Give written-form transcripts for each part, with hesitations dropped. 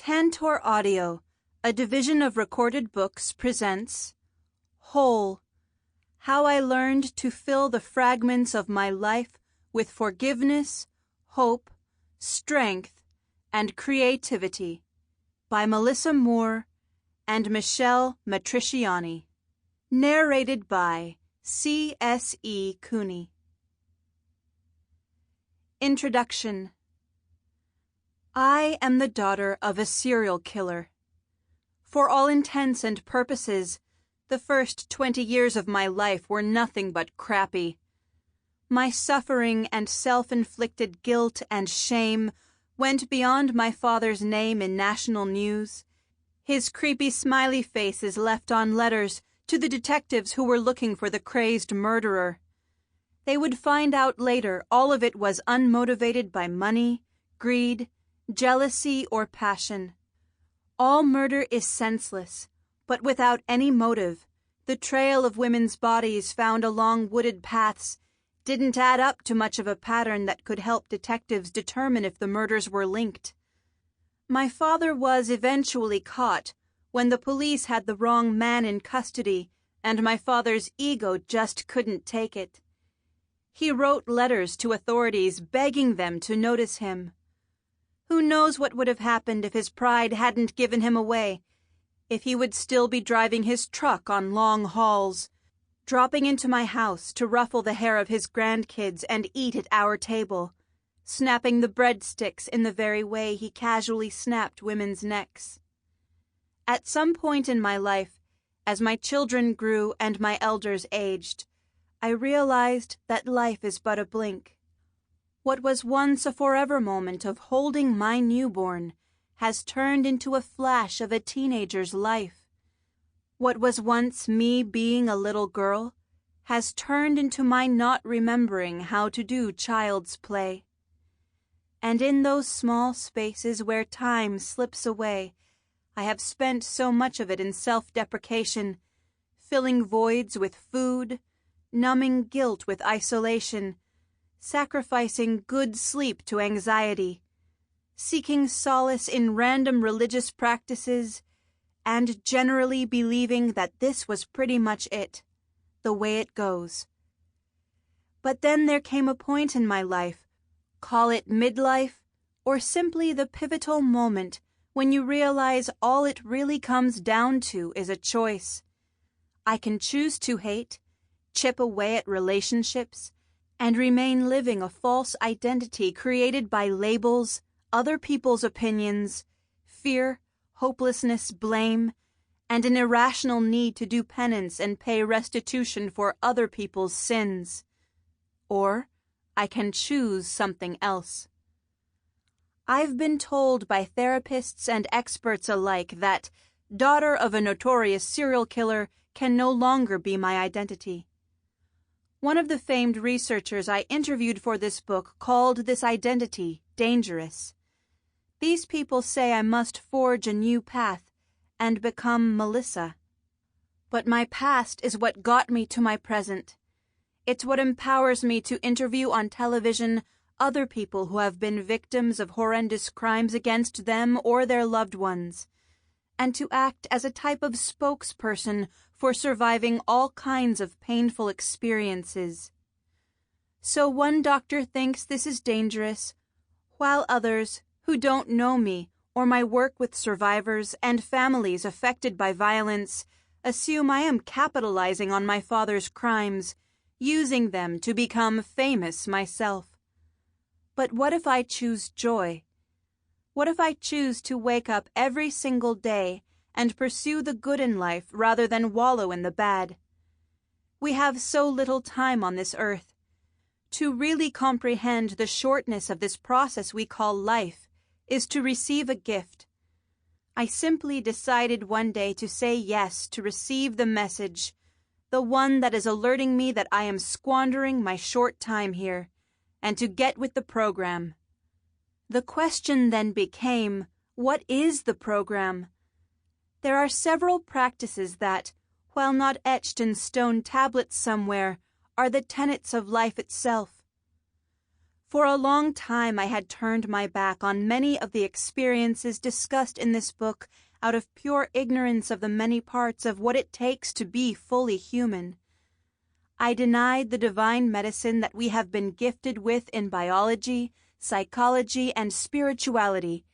Tantor Audio, a division of Recorded Books, presents Whole, How I Learned to Fill the Fragments of My Life with Forgiveness, Hope, Strength, and Creativity, by Melissa Moore and Michelle Matriciani. Narrated by C.S.E. Cooney. Introduction. I am the daughter of a serial killer. For all intents and purposes, the first 20 years of my life were nothing but crappy. My suffering and self-inflicted guilt and shame went beyond my father's name in national news, his creepy smiley faces left on letters to the detectives who were looking for the crazed murderer. They would find out later all of it was unmotivated by money, greed, jealousy, or passion. All murder is senseless, but without any motive. The trail of women's bodies found along wooded paths didn't add up to much of a pattern that could help detectives determine if the murders were linked. My father was eventually caught when the police had the wrong man in custody, and my father's ego just couldn't take it. He wrote letters to authorities begging them to notice him. Who knows what would have happened if his pride hadn't given him away, if he would still be driving his truck on long hauls, dropping into my house to ruffle the hair of his grandkids and eat at our table, snapping the breadsticks in the very way he casually snapped women's necks. At some point in my life, as my children grew and my elders aged, I realized that life is but a blink. What was once a forever moment of holding my newborn has turned into a flash of a teenager's life. What was once me being a little girl has turned into my not remembering how to do child's play. And in those small spaces where time slips away, I have spent so much of it in self-deprecation, filling voids with food, numbing guilt with isolation, sacrificing good sleep to anxiety, seeking solace in random religious practices, and generally believing that this was pretty much it, the way it goes. But then there came a point in my life, call it midlife, or simply the pivotal moment when you realize all it really comes down to is a choice. I can choose to hate, chip away at relationships, and remain living a false identity created by labels, other people's opinions, fear, hopelessness, blame, and an irrational need to do penance and pay restitution for other people's sins. Or I can choose something else. I've been told by therapists and experts alike that daughter of a notorious serial killer can no longer be my identity. One of the famed researchers I interviewed for this book called this identity dangerous. These people say I must forge a new path and become Melissa. But my past is what got me to my present. It's what empowers me to interview on television other people who have been victims of horrendous crimes against them or their loved ones, and to act as a type of spokesperson for surviving all kinds of painful experiences. So one doctor thinks this is dangerous, while others, who don't know me or my work with survivors and families affected by violence, assume I am capitalizing on my father's crimes, using them to become famous myself. But what if I choose joy? What if I choose to wake up every single day and pursue the good in life rather than wallow in the bad? We have so little time on this earth. To really comprehend the shortness of this process we call life is to receive a gift. I simply decided one day to say yes to receive the message, the one that is alerting me that I am squandering my short time here, and to get with the program. The question then became, what is the program? There are several practices that, while not etched in stone tablets somewhere, are the tenets of life itself. For a long time I had turned my back on many of the experiences discussed in this book out of pure ignorance of the many parts of what it takes to be fully human. I denied the divine medicine that we have been gifted with in biology, psychology, and spirituality,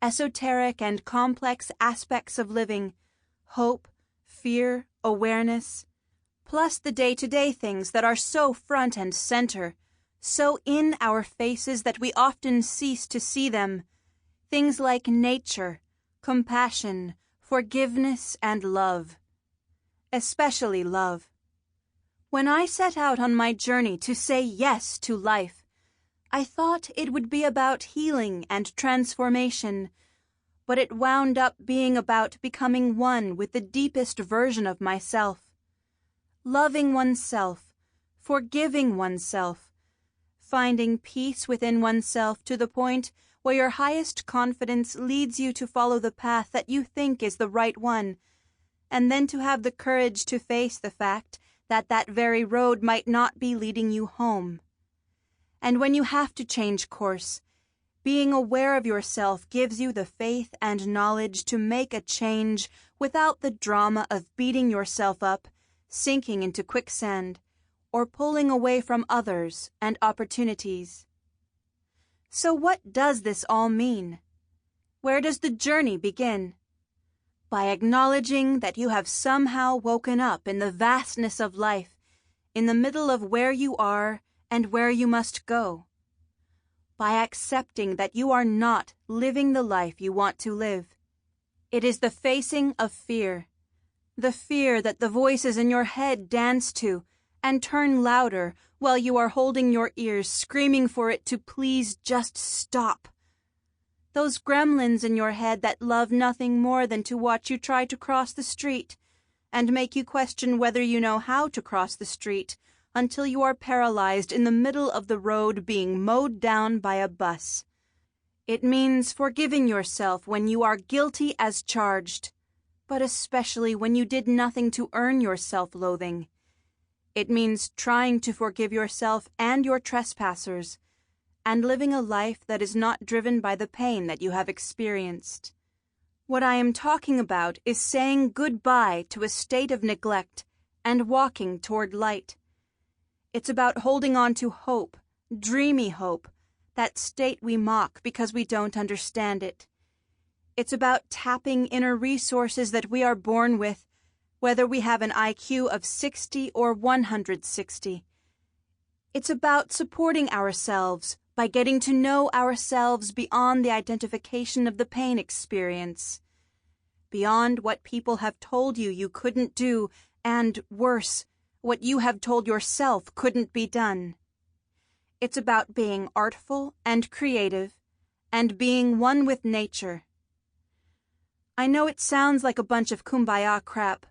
esoteric and complex aspects of living, hope, fear, awareness, plus the day-to-day things that are so front and center, so in our faces that we often cease to see them, things like nature, compassion, forgiveness, and love. Especially love. When I set out on my journey to say yes to life, I thought it would be about healing and transformation, but it wound up being about becoming one with the deepest version of myself. Loving oneself, forgiving oneself, finding peace within oneself to the point where your highest confidence leads you to follow the path that you think is the right one, and then to have the courage to face the fact that that very road might not be leading you home. And when you have to change course, being aware of yourself gives you the faith and knowledge to make a change without the drama of beating yourself up, sinking into quicksand, or pulling away from others and opportunities. So what does this all mean? Where does the journey begin? By acknowledging that you have somehow woken up in the vastness of life, in the middle of where you are and where you must go. By accepting that you are not living the life you want to live. It is the facing of fear, the fear that the voices in your head dance to and turn louder while you are holding your ears, screaming for it to please just stop. Those gremlins in your head that love nothing more than to watch you try to cross the street and make you question whether you know how to cross the street until you are paralyzed in the middle of the road being mowed down by a bus. It means forgiving yourself when you are guilty as charged, but especially when you did nothing to earn your self-loathing. It means trying to forgive yourself and your trespassers, and living a life that is not driven by the pain that you have experienced. What I am talking about is saying goodbye to a state of neglect and walking toward light. It's about holding on to hope, dreamy hope, that state we mock because we don't understand it. It's about tapping inner resources that we are born with, whether we have an IQ of 60 or 160. It's about supporting ourselves by getting to know ourselves beyond the identification of the pain experience, beyond what people have told you you couldn't do, and, worse, what you have told yourself couldn't be done. It's about being artful and creative, and being one with nature. I know it sounds like a bunch of kumbaya crap,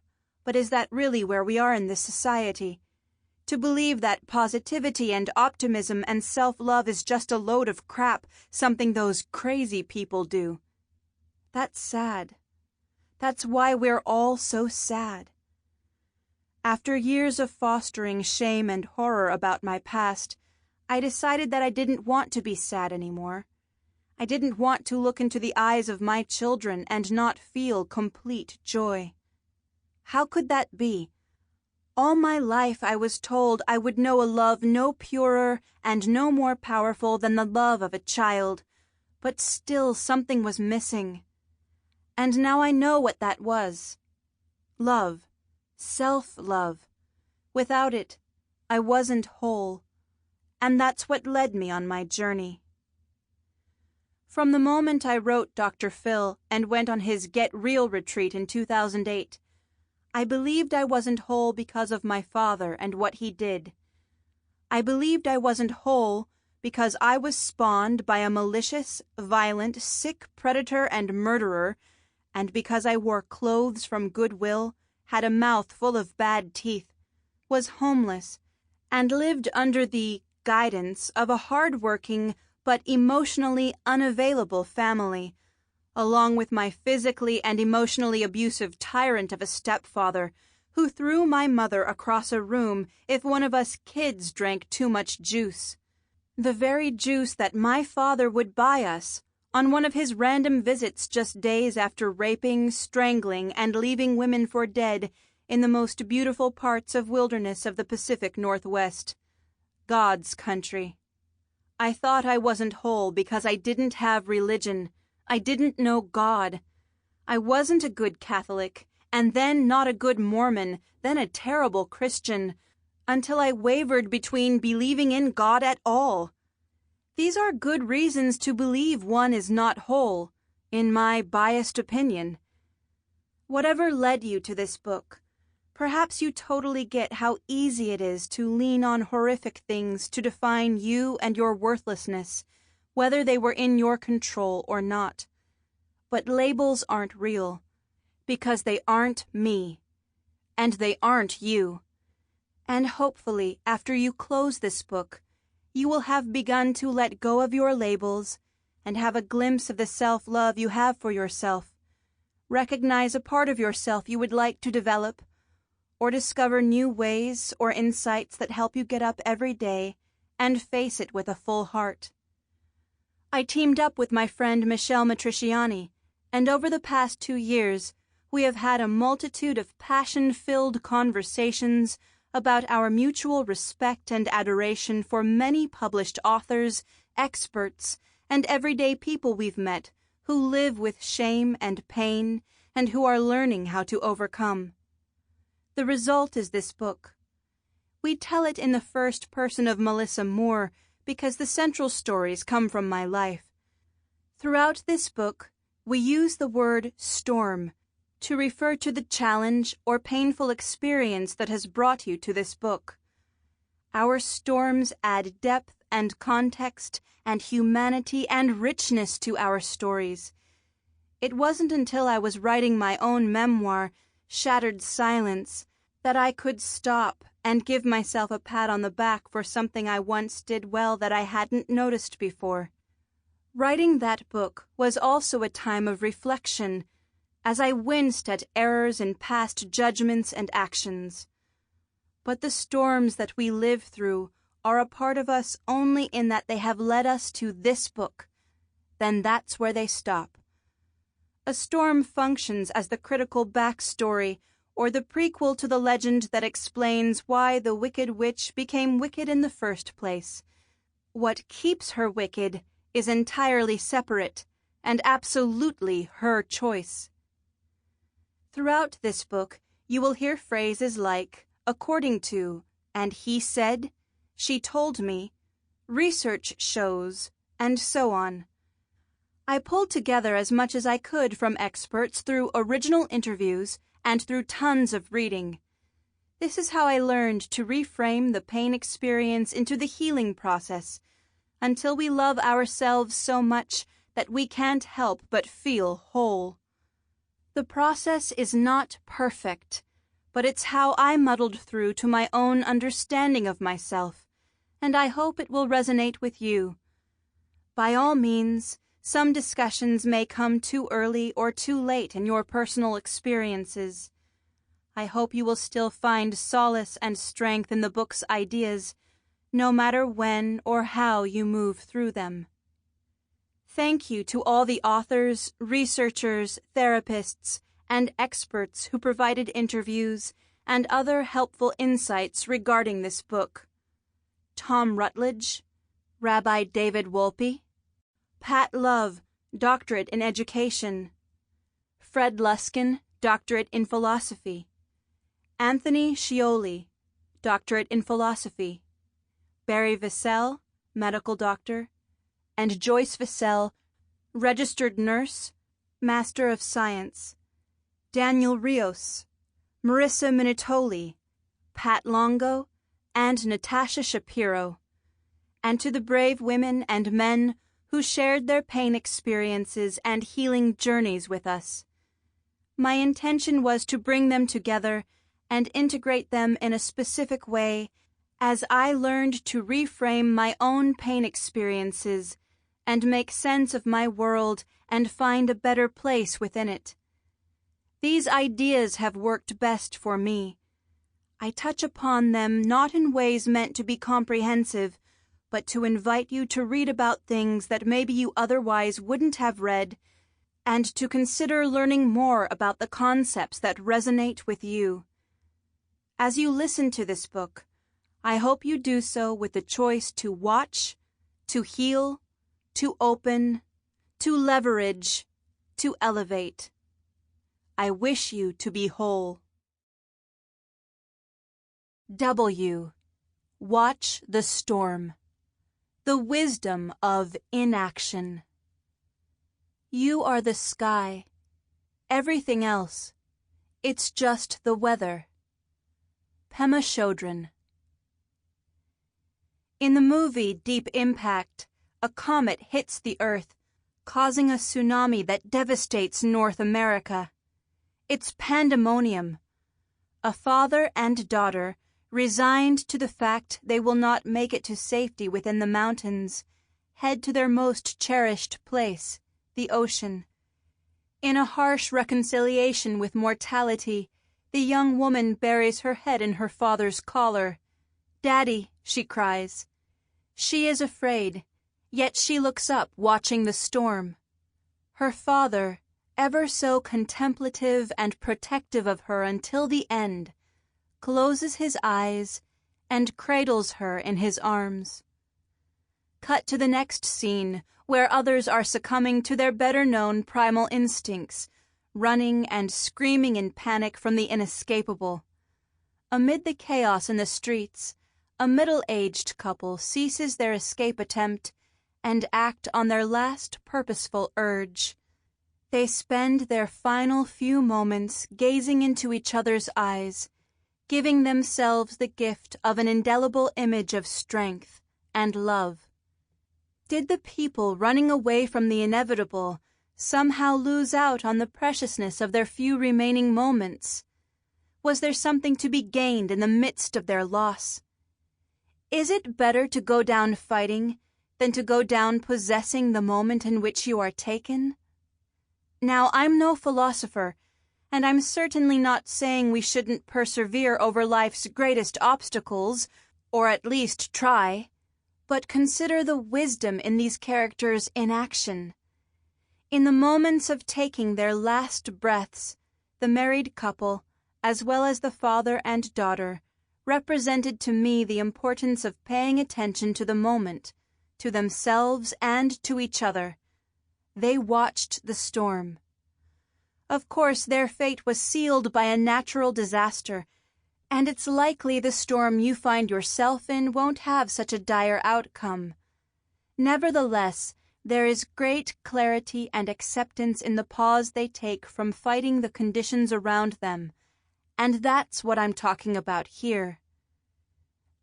but is that really where we are in this society? To believe that positivity and optimism and self-love is just a load of crap, something those crazy people do. That's sad. That's why we're all so sad. After years of fostering shame and horror about my past, I decided that I didn't want to be sad anymore. I didn't want to look into the eyes of my children and not feel complete joy. How could that be? All my life I was told I would know a love no purer and no more powerful than the love of a child, but still something was missing. And now I know what that was. Love. Self-love. Without it, I wasn't whole, and that's what led me on my journey. From the moment I wrote Dr. Phil and went on his Get Real retreat in 2008, I believed I wasn't whole because of my father and what he did. I believed I wasn't whole because I was spawned by a malicious, violent, sick predator and murderer, and because I wore clothes from Goodwill, had a mouth full of bad teeth, was homeless, and lived under the guidance of a hard-working but emotionally unavailable family, along with my physically and emotionally abusive tyrant of a stepfather who threw my mother across a room if one of us kids drank too much juice. The very juice that my father would buy us on one of his random visits just days after raping, strangling, and leaving women for dead in the most beautiful parts of wilderness of the Pacific Northwest. God's country. I thought I wasn't whole because I didn't have religion. I didn't know God. I wasn't a good Catholic, and then not a good Mormon, then a terrible Christian, until I wavered between believing in God at all. These are good reasons to believe one is not whole, in my biased opinion. Whatever led you to this book, perhaps you totally get how easy it is to lean on horrific things to define you and your worthlessness, whether they were in your control or not. But labels aren't real, because they aren't me, and they aren't you. And hopefully, after you close this book, you will have begun to let go of your labels and have a glimpse of the self-love you have for yourself, recognize a part of yourself you would like to develop, or discover new ways or insights that help you get up every day and face it with a full heart. I teamed up with my friend Michelle Matriciani, and over the past 2 years, we have had a multitude of passion-filled conversations about our mutual respect and adoration for many published authors, experts, and everyday people we've met who live with shame and pain and who are learning how to overcome. The result is this book. We tell it in the first person of Melissa Moore because the central stories come from my life. Throughout this book, we use the word storm to refer to the challenge or painful experience that has brought you to this book. Our storms add depth and context and humanity and richness to our stories. It wasn't until I was writing my own memoir, Shattered Silence, that I could stop and give myself a pat on the back for something I once did well that I hadn't noticed before. Writing that book was also a time of reflection, as I winced at errors in past judgments and actions. But the storms that we live through are a part of us only in that they have led us to this book. Then that's where they stop. A storm functions as the critical backstory or the prequel to the legend that explains why the Wicked Witch became wicked in the first place. What keeps her wicked is entirely separate and absolutely her choice. Throughout this book, you will hear phrases like, according to, and he said, she told me, research shows, and so on. I pulled together as much as I could from experts through original interviews and through tons of reading. This is how I learned to reframe the pain experience into the healing process, until we love ourselves so much that we can't help but feel whole. The process is not perfect, but it's how I muddled through to my own understanding of myself, and I hope it will resonate with you. By all means, some discussions may come too early or too late in your personal experiences. I hope you will still find solace and strength in the book's ideas, no matter when or how you move through them. Thank you to all the authors, researchers, therapists, and experts who provided interviews and other helpful insights regarding this book. Tom Rutledge, Rabbi David Wolpe, Pat Love, Doctorate in Education, Fred Luskin, Doctorate in Philosophy, Anthony Scioli, Doctorate in Philosophy, Barry Vissell, Medical Doctor, and Joyce Vissell, Registered Nurse, Master of Science, Daniel Rios, Marissa Minutoli, Pat Longo, and Natasha Shapiro, and to the brave women and men who shared their pain experiences and healing journeys with us. My intention was to bring them together and integrate them in a specific way as I learned to reframe my own pain experiences and make sense of my world and find a better place within it. These ideas have worked best for me. I touch upon them not in ways meant to be comprehensive, but to invite you to read about things that maybe you otherwise wouldn't have read, and to consider learning more about the concepts that resonate with you. As you listen to this book, I hope you do so with the choice to watch, to heal, to open, to leverage, to elevate. I wish you to be whole. W. Watch the storm. The wisdom of inaction. You are the sky. Everything else, it's just the weather. Pema Chodron. In the movie Deep Impact, a comet hits the Earth, causing a tsunami that devastates North America. It's pandemonium. A father and daughter, resigned to the fact they will not make it to safety within the mountains, head to their most cherished place, the ocean. In a harsh reconciliation with mortality, the young woman buries her head in her father's collar. "Daddy," she cries. She is afraid, yet she looks up, watching the storm. Her father, ever so contemplative and protective of her until the end, closes his eyes and cradles her in his arms. Cut to the next scene, where others are succumbing to their better-known primal instincts, running and screaming in panic from the inescapable. Amid the chaos in the streets, a middle-aged couple ceases their escape attempt and act on their last purposeful urge. They spend their final few moments gazing into each other's eyes, giving themselves the gift of an indelible image of strength and love. Did the people running away from the inevitable somehow lose out on the preciousness of their few remaining moments? Was there something to be gained in the midst of their loss? Is it better to go down fighting than to go down possessing the moment in which you are taken? Now, I'm no philosopher, and I'm certainly not saying we shouldn't persevere over life's greatest obstacles, or at least try, but consider the wisdom in these characters in action. In the moments of taking their last breaths, the married couple, as well as the father and daughter, represented to me the importance of paying attention to the moment, to themselves and to each other. They watched the storm. Of course, their fate was sealed by a natural disaster, and it's likely the storm you find yourself in won't have such a dire outcome. Nevertheless, there is great clarity and acceptance in the pause they take from fighting the conditions around them, and that's what I'm talking about here.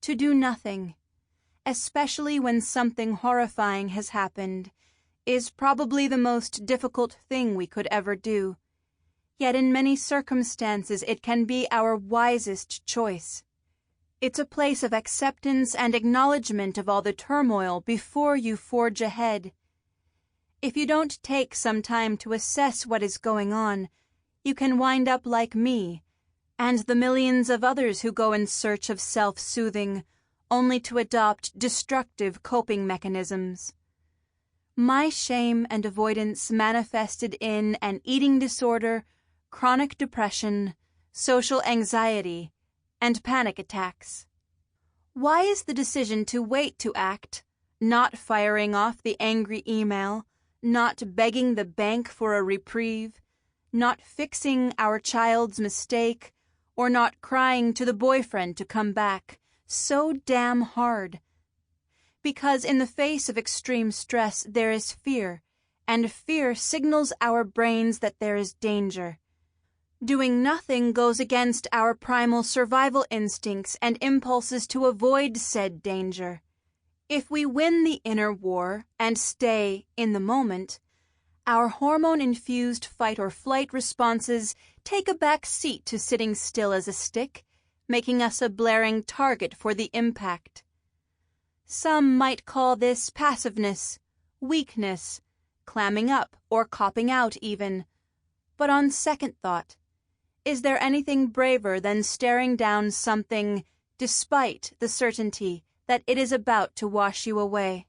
To do nothing, especially when something horrifying has happened, is probably the most difficult thing we could ever do. Yet in many circumstances it can be our wisest choice. It's a place of acceptance and acknowledgement of all the turmoil before you forge ahead. If you don't take some time to assess what is going on, you can wind up like me, and the millions of others who go in search of self-soothing, only to adopt destructive coping mechanisms. My shame and avoidance manifested in an eating disorder, chronic depression, social anxiety, and panic attacks. Why is the decision to wait to act, not firing off the angry email, not begging the bank for a reprieve, not fixing our child's mistake, or not crying to the boyfriend to come back, so damn hard? Because in the face of extreme stress there is fear, and fear signals our brains that there is danger. Doing nothing goes against our primal survival instincts and impulses to avoid said danger. If we win the inner war and stay in the moment, our hormone-infused fight-or-flight responses take a back seat to sitting still as a stick, making us a blaring target for the impact. Some might call this passiveness, weakness, clamming up or copping out even. But on second thought, is there anything braver than staring down something, despite the certainty that it is about to wash you away.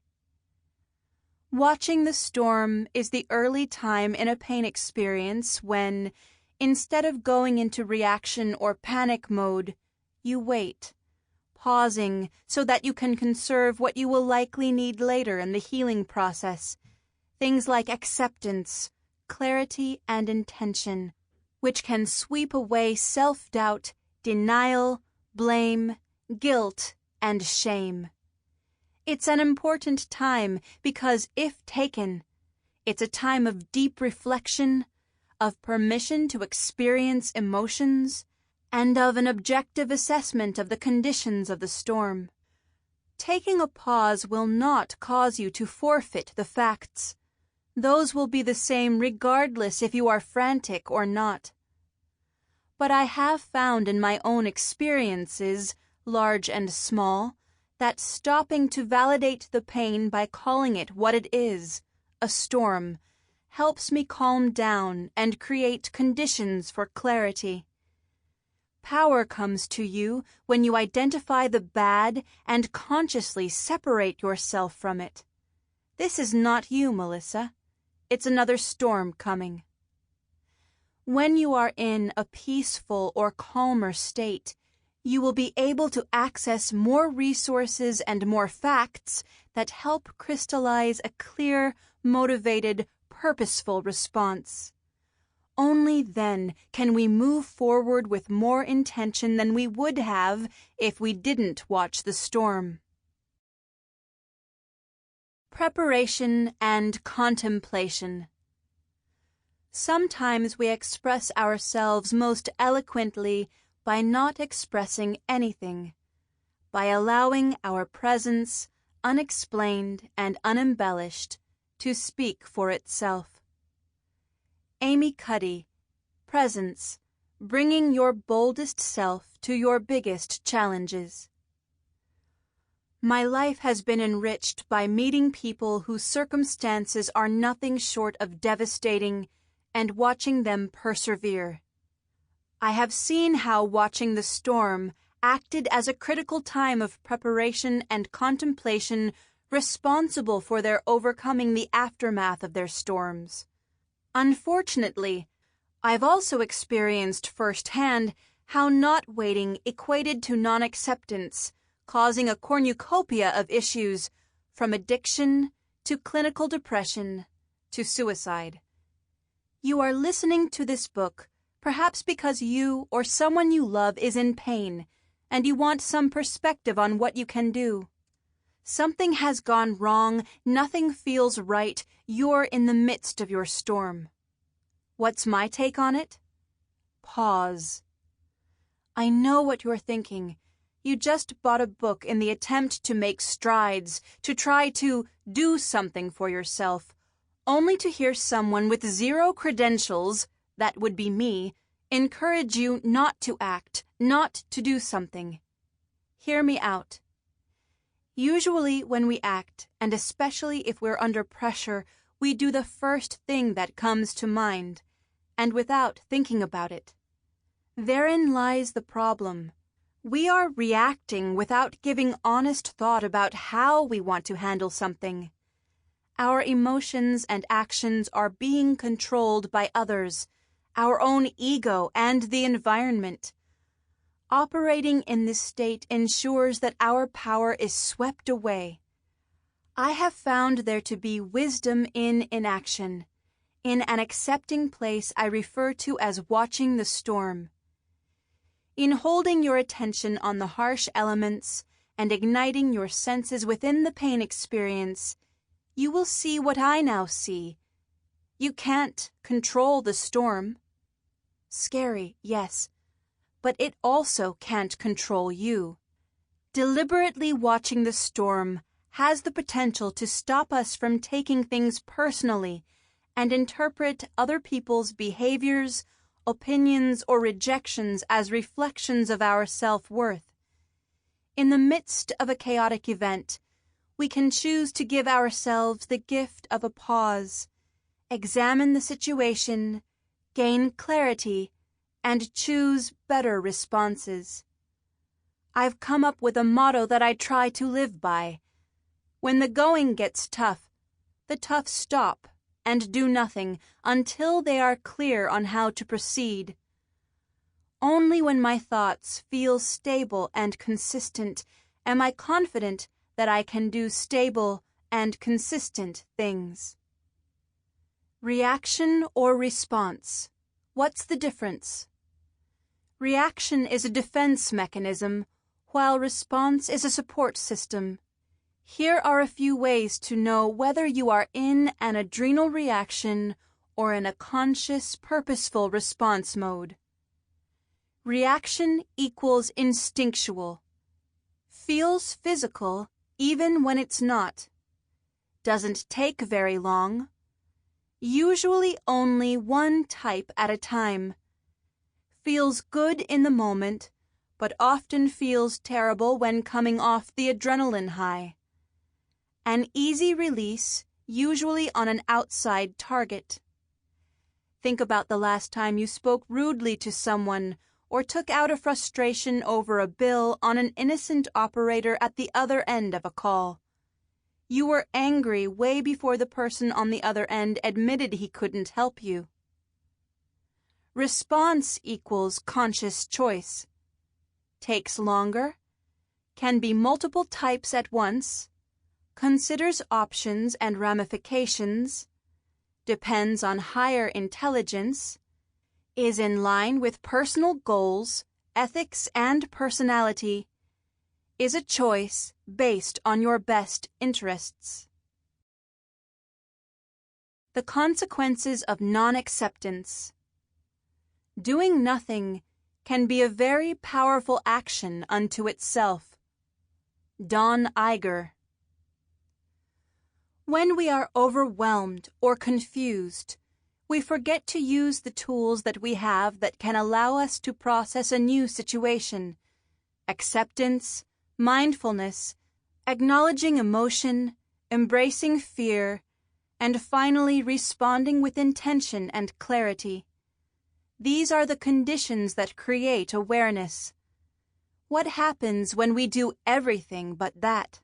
Watching the storm is the early time in a pain experience when, instead of going into reaction or panic mode, you wait, pausing so that you can conserve what you will likely need later in the healing process, things like acceptance, clarity, and intention, which can sweep away self-doubt, denial, blame, guilt, and shame. It's an important time because, if taken, it's a time of deep reflection, of permission to experience emotions, and of an objective assessment of the conditions of the storm. Taking a pause will not cause you to forfeit the facts. Those will be the same regardless if you are frantic or not. But I have found in my own experiences, large and small, that stopping to validate the pain by calling it what it is, a storm, helps me calm down and create conditions for clarity. Power comes to you when you identify the bad and consciously separate yourself from it. This is not you, Melissa. It's another storm coming. When you are in a peaceful or calmer state, you will be able to access more resources and more facts that help crystallize a clear, motivated, purposeful response. Only then can we move forward with more intention than we would have if we didn't watch the storm. Preparation and contemplation. Sometimes we express ourselves most eloquently by not expressing anything, by allowing our presence, unexplained and unembellished, to speak for itself. Amy Cuddy, Presence, bringing your boldest self to your biggest challenges. My life has been enriched by meeting people whose circumstances are nothing short of devastating and watching them persevere. I have seen how watching the storm acted as a critical time of preparation and contemplation responsible for their overcoming the aftermath of their storms. Unfortunately, I've also experienced firsthand how not waiting equated to non-acceptance, causing a cornucopia of issues, from addiction to clinical depression to suicide. You are listening to this book perhaps because you or someone you love is in pain and you want some perspective on what you can do. Something has gone wrong, nothing feels right, you're in the midst of your storm. What's my take on it? Pause. I know what you're thinking. You just bought a book in the attempt to make strides, to try to do something for yourself, only to hear someone with zero credentials, that would be me, encourage you not to act, not to do something. Hear me out. Usually when we act, and especially if we're under pressure, we do the first thing that comes to mind, and without thinking about it. Therein lies the problem. We are reacting without giving honest thought about how we want to handle something. Our emotions and actions are being controlled by others, our own ego and the environment. Operating in this state ensures that our power is swept away. I have found there to be wisdom in inaction, in an accepting place I refer to as watching the storm. In holding your attention on the harsh elements and igniting your senses within the pain experience, you will see what I now see. You can't control the storm. Scary, yes, but it also can't control you. Deliberately watching the storm has the potential to stop us from taking things personally and interpret other people's behaviors, opinions, or rejections as reflections of our self-worth. In the midst of a chaotic event, we can choose to give ourselves the gift of a pause, examine the situation, gain clarity, and choose better responses. I've come up with a motto that I try to live by. When the going gets tough, the tough stop and do nothing until they are clear on how to proceed. Only when my thoughts feel stable and consistent am I confident that I can do stable and consistent things. Reaction or response? What's the difference? Reaction is a defense mechanism, while response is a support system. Here are a few ways to know whether you are in an adrenal reaction or in a conscious, purposeful response mode. Reaction equals instinctual. Feels physical even when it's not. Doesn't take very long. Usually only one type at a time. Feels good in the moment, but often feels terrible when coming off the adrenaline high. An easy release, usually on an outside target. Think about the last time you spoke rudely to someone or took out a frustration over a bill on an innocent operator at the other end of a call. You were angry way before the person on the other end admitted he couldn't help you. Response equals conscious choice. Takes longer, can be multiple types at once, considers options and ramifications, depends on higher intelligence, is in line with personal goals, ethics, and personality, is a choice based on your best interests. The consequences of non-acceptance. Doing nothing can be a very powerful action unto itself. Don Iger. When we are overwhelmed or confused, we forget to use the tools that we have that can allow us to process a new situation. Acceptance, mindfulness, acknowledging emotion, embracing fear, and finally responding with intention and clarity. These are the conditions that create awareness. What happens when we do everything but that?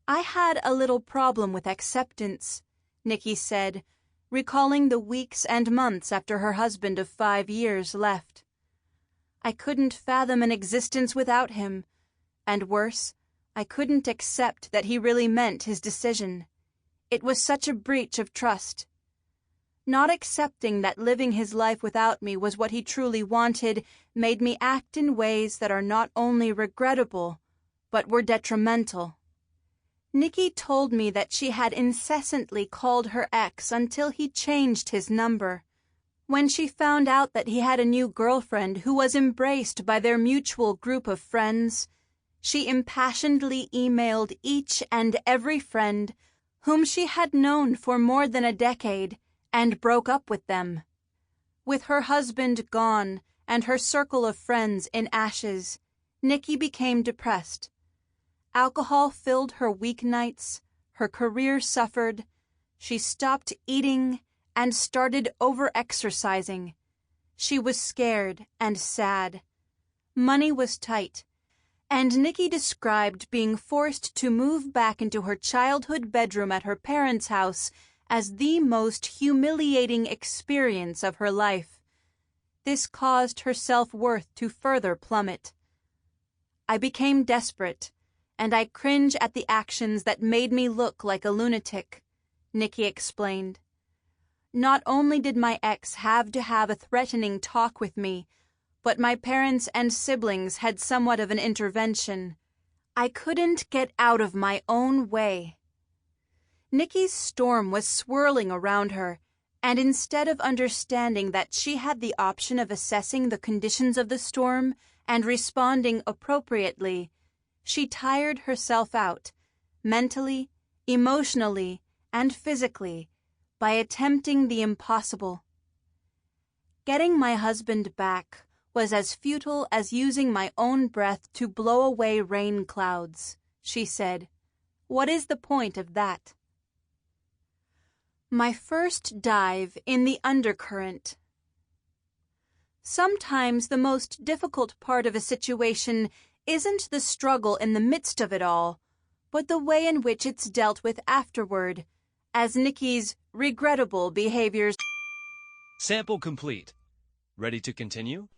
I had a little problem with acceptance, Nikki said, recalling the weeks and months after her husband of 5 years left. I couldn't fathom an existence without him, and worse, I couldn't accept that he really meant his decision. It was such a breach of trust. Not accepting that living his life without me was what he truly wanted made me act in ways that are not only regrettable, but were detrimental. Nikki told me that she had incessantly called her ex until he changed his number. When she found out that he had a new girlfriend who was embraced by their mutual group of friends, she impassionedly emailed each and every friend whom she had known for more than a decade and broke up with them. With her husband gone and her circle of friends in ashes, Nikki became depressed. Alcohol filled her weeknights, her career suffered, she stopped eating and started over-exercising. She was scared and sad. Money was tight, and Nikki described being forced to move back into her childhood bedroom at her parents' house as the most humiliating experience of her life. This caused her self-worth to further plummet. I became desperate, and I cringe at the actions that made me look like a lunatic, Nikki explained. Not only did my ex have to have a threatening talk with me, but my parents and siblings had somewhat of an intervention. I couldn't get out of my own way. Nikki's storm was swirling around her, and instead of understanding that she had the option of assessing the conditions of the storm and responding appropriately, she tired herself out, mentally, emotionally, and physically, by attempting the impossible. Getting my husband back was as futile as using my own breath to blow away rain clouds, she said. What is the point of that? My first dive in the undercurrent. Sometimes the most difficult part of a situation isn't the struggle in the midst of it all, but the way in which it's dealt with afterward, as Nikki's regrettable behaviors. Sample complete. Ready to continue?